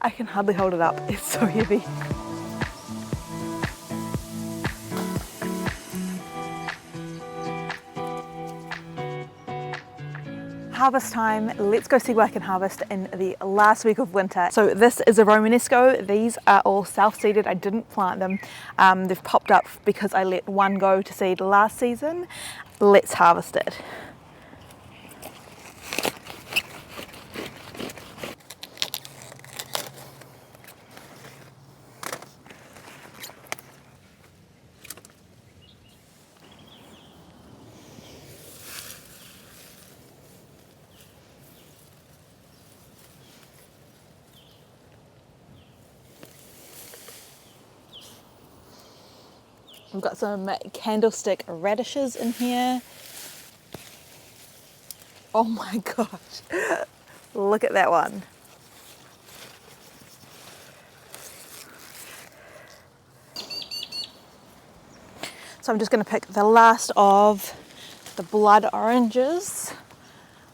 I can hardly hold it up, it's so heavy. Harvest time. Let's go see what I can harvest in the last week of winter. So this is a Romanesco. These are all self-seeded. I didn't plant them. They've popped up because I let one go to seed last season. Let's harvest it. We've got some candlestick radishes in here. Oh my gosh, look at that one. So I'm just going to pick the last of the blood oranges,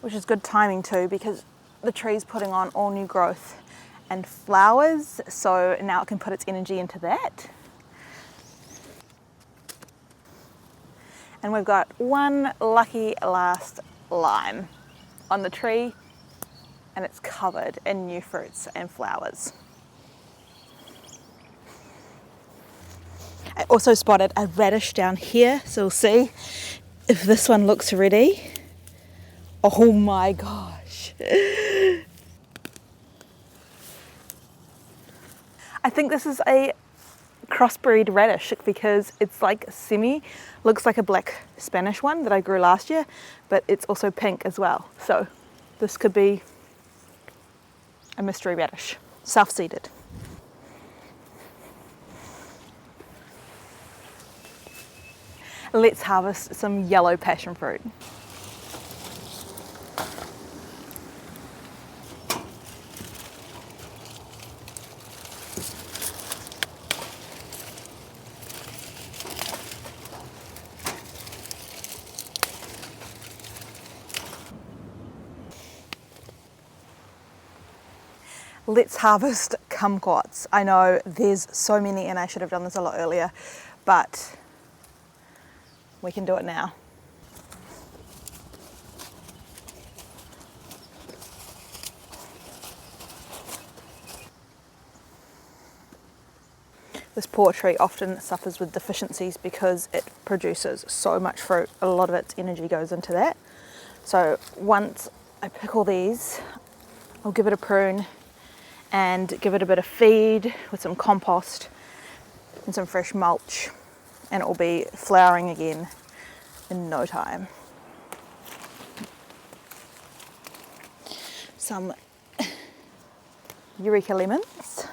which is good timing too because the tree's putting on all new growth and flowers, so now it can put its energy into that. And we've got one lucky last lime on the tree, and it's covered in new fruits and flowers. I also spotted a radish down here, so we'll see if this one looks ready. Oh my gosh. I think this is a crossbreed radish because it's like looks like a black Spanish one that I grew last year, but it's also pink as well. So this could be a mystery radish, self-seeded. Let's harvest some yellow passion fruit. Let's harvest kumquats. I know there's so many and I should have done this a lot earlier, but we can do it now. This poor tree often suffers with deficiencies because it produces so much fruit. A lot of its energy goes into that. So once I pick all these, I'll give it a prune and give it a bit of feed with some compost and some fresh mulch, and it will be flowering again in no time. Some Eureka lemons.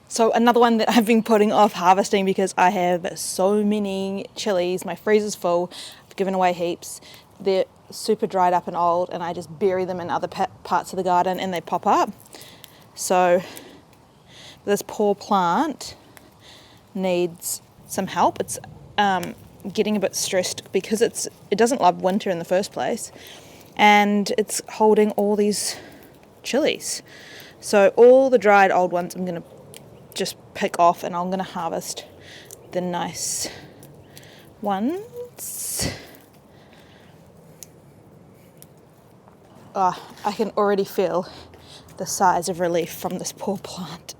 So another one that I've been putting off harvesting because I have so many chilies, my freezer's full, I've given away heaps. They're super dried up and old and I just bury them in other parts of the garden and they pop up. So this poor plant needs some help. It's getting a bit stressed because it doesn't love winter in the first place, and it's holding all these chilies. So all the dried old ones I'm going to just pick off and I'm going to harvest the nice ones. Oh, I can already feel the size of relief from this poor plant.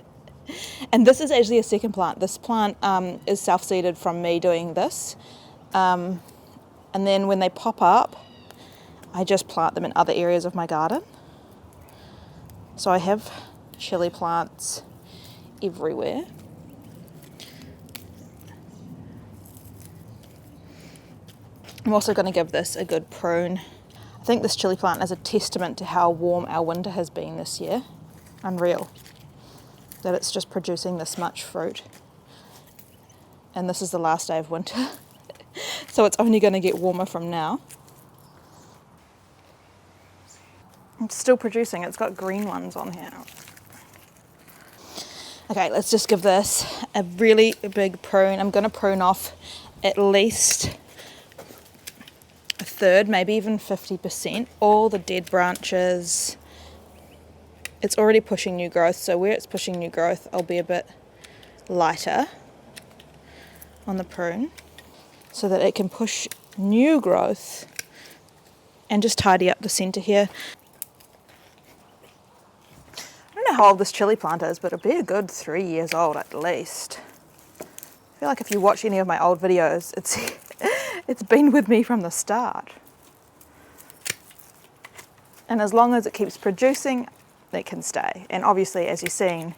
And this is actually a second plant. This plant is self-seeded from me doing this. And then when they pop up, I just plant them in other areas of my garden. So I have chili plants everywhere. I'm also going to give this a good prune. I think this chili plant is a testament to how warm our winter has been this year. Unreal that it's just producing this much fruit. And this is the last day of winter. So it's only going to get warmer from now. It's still producing. It's got green ones on here. Okay, let's just give this a really big prune. I'm going to prune off at least third, maybe even 50%. All the dead branches, it's already pushing new growth, so where it's pushing new growth, I'll be a bit lighter on the prune so that it can push new growth and just tidy up the centre here. I don't know how old this chilli plant is, but it'll be a good 3 years old at least. I feel like if you watch any of my old videos, it's been with me from the start. And as long as it keeps producing, it can stay. And obviously, as you've seen,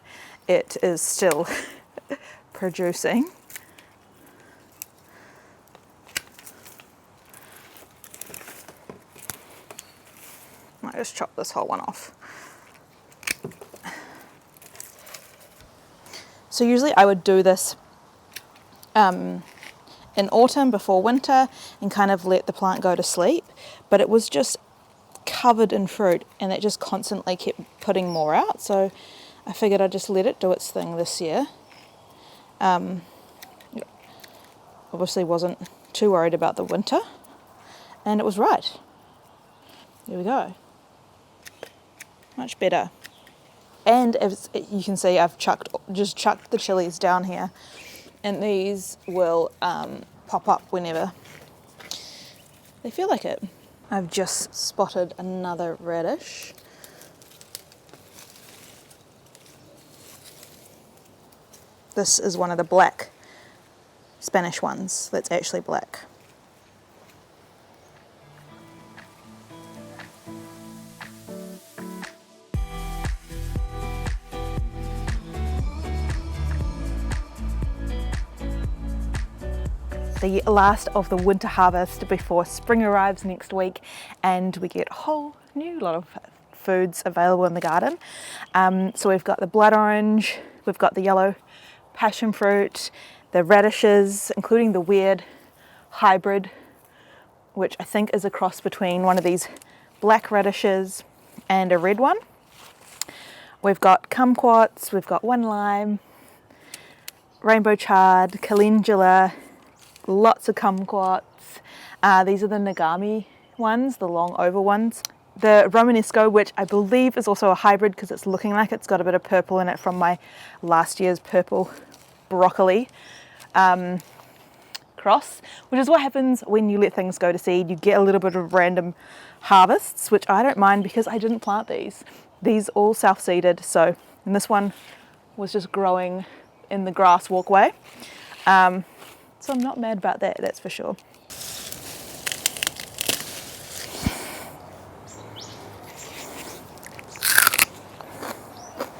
it is still producing. Might just chop this whole one off. So usually I would do this in autumn before winter and kind of let the plant go to sleep, but it was just covered in fruit and it just constantly kept putting more out, so I figured I'd just let it do its thing this year. Obviously wasn't too worried about the winter, and it was right. There we go. Much better. And as you can see, I've just chucked the chilies down here, and these will pop up whenever they feel like it. I've just spotted another radish. This is one of the black Spanish ones that's actually black. The last of the winter harvest before spring arrives next week, and we get a whole new lot of foods available in the garden. So we've got the blood orange, we've got the yellow passion fruit, the radishes, including the weird hybrid, which I think is a cross between one of these black radishes and a red one. We've got kumquats, we've got one lime, rainbow chard, calendula, lots of kumquats. These are the Nagami ones, the long oval ones. The Romanesco, which I believe is also a hybrid because it's looking like it's got a bit of purple in it from my last year's purple broccoli cross, which is what happens when you let things go to seed. You get a little bit of random harvests, which I don't mind because I didn't plant these. These all self-seeded, and this one was just growing in the grass walkway. So I'm not mad about that, that's for sure.